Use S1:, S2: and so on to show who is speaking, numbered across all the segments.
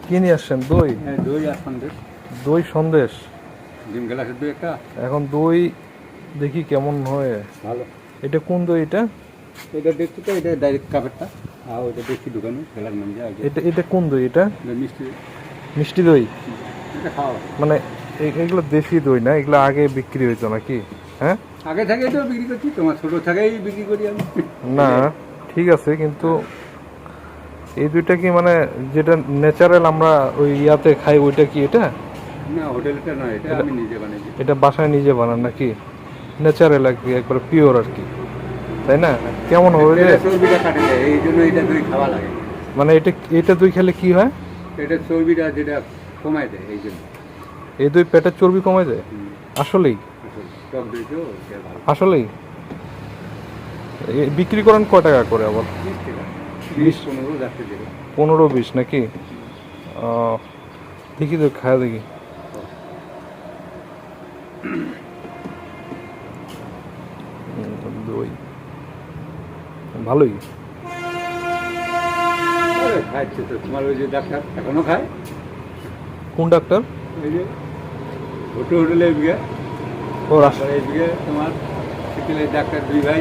S1: কি নিয়ে আসছেন? দই?
S2: দই আর সন্দেশ।
S1: দই সন্দেশ?
S2: ডিম গ্লাসের দই একটা।
S1: এখন দই দেখি কেমন হয়।
S2: ভালো।
S1: এটা কোন দই এটা?
S2: এটা দেখছি তো, এটা ডাইরেক্ট কাপেরটা। আর ওইটা দেখছি দোকানে খেলার নাম যায়।
S1: এটা এটা কোন দই এটা?
S2: মিষ্টি।
S1: মিষ্টি দই?
S2: এটা খাওয়া
S1: মানে এগুলো দেশি দই না? এগুলো আগে বিক্রি হইতো নাকি? হ্যাঁ,
S2: আগে থেকেই তো বিক্রি করছি, তোমার ছোটো থেকেই বিক্রি করি আমি।
S1: না ঠিক আছে, কিন্তু এই দুইটা কি মানে যেটা ন্যাচারাল আমরা ওই ইয়াতে খাই ওইটা কি এটা?
S2: না, হোটেলটা নয়, এটা আমি নিজে বানাইছি।
S1: এটা বাসায় নিজে বানান নাকি? ন্যাচারাল আর কি, একবার পিওর আর কি, তাই না? কেমন হবে রে?
S2: চর্বিটা কাটে যায়, এই জন্য এটা দই খাওয়া লাগে।
S1: মানে এটা দই খেলে কি হয়?
S2: এটা চর্বিটা যেটা কমায় দেয়, এই জন্য।
S1: এই দই পেটের চর্বি কমে যায়? আসলেই?
S2: টক দই তো এটা ভালো।
S1: আসলেই? বিক্রি করেন কয় টাকা করে আবার?
S2: 20 টাকা, 20-15 যাচ্ছে দেবে।
S1: 15-20 নাকি? দেখি তো, খায় দেখি। দই ভালোই।
S2: খাচ্ছে তো, তোমার ওই যে ডাক্তার এখনো খায়।
S1: কোন ডাক্তার?
S2: এই যে হোটেলে বিঘে,
S1: ও
S2: তারপরে এই বিঘে তোমার শীতলের ডাক্তার, দুই ভাই।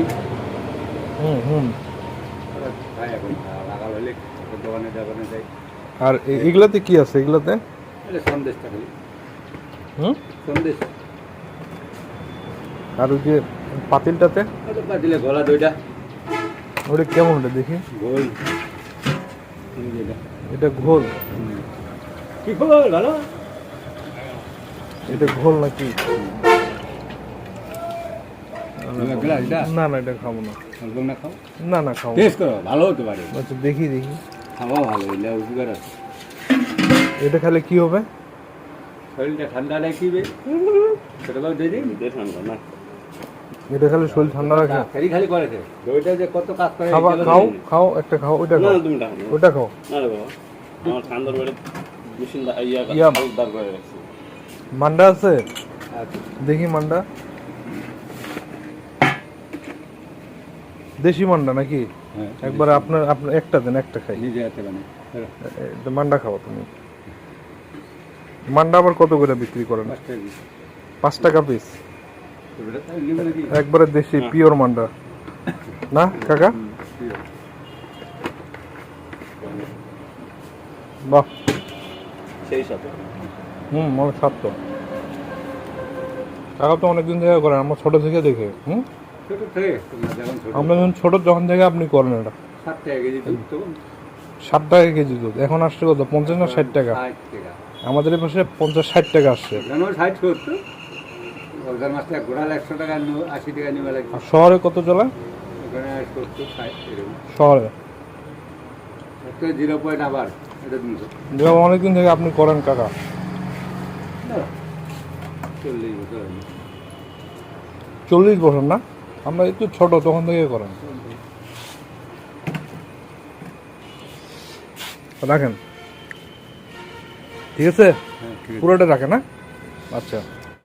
S1: হুম।
S2: ওরা খায় এখন, লাগাল হলে দোকানে দোকানে যায়।
S1: আর এগুলাতে কি আছে এগুলাতে?
S2: এটা সন্দেশটা খালি।
S1: হুম।
S2: সন্দেশ।
S1: আর ওই যে পাতিলটাতে?
S2: ওটা দিলে গলা দইটা।
S1: ওটা কেমন? ওটা দেখি।
S2: গোল।
S1: এটা ঘোল?
S2: কি খবর? ভালো।
S1: এটা ঘোল নাকি? না না, এটা খাবো না।
S2: না খাও,
S1: না খাবো।
S2: টেস্ট করো, ভালো হতে পারে।
S1: আচ্ছা দেখি।
S2: খাওয়া ভালো, এটা উপকার আছে।
S1: এটা খেলে কি হবে?
S2: শরীরটা ঠান্ডা রাখবে। ছোটবেলা দিয়ে ঠান্ডা না,
S1: এটা খেলে শরীর ঠান্ডা রাখে?
S2: খালি খালি করেছে দইটা যে কত কাজ করে।
S1: খাও একটা খাও, ওইটা খাও। ওইটা খাও।
S3: না রে বাবা, আমার ঠান্ডার বেড়ে মেশিন দাঁড় করে রাখছি।
S1: মান্ডা আছে? দেখি মান্ডা। দেশি মান্ডা নাকি? একবার আপনার একটা দেন, একটা খাই।
S2: নিজে হাতে বানাই।
S1: মান্ডা খাও তুমি। মান্ডা আবার কত করে বিক্রি করেন? 5 টাকা পিস? একবারে দেশি পিওর মান্ডা না কাকা? বাহ,
S3: সেই সাথে
S1: অনেক স্বাদ তো। কাকা তো অনেকদিন থেকে করেন, আমরা ছোট থেকে দেখে। আমরা যখন থেকে আপনি করেন এটা।
S2: 7 টাকা কেজি দুধ তো।
S1: 7 টাকা কেজি দুধ এখন আসছে কত? 50 না 60 টাকা? আমাদের এই পাশে 50-60 টাকা আসছে।
S2: 60-70। ওখানে মাছটা ঘোড়াল 100 টাকা, 80 টাকা নিবে লাগে।
S1: আর শহরে কত চলে?
S2: ওখানে 70-60 এরকম।
S1: শহরে
S2: 0 পয়েন্ট আবার এটা 300।
S1: যেমন অনেকদিন থেকে আপনি করেন কাকা?
S2: 40 বছর।
S1: 40 বছর না? আমরা একটু ছোট তখন থেকে করেন। রাখেন, ঠিক আছে? পুরোটা রাখেন না? আচ্ছা।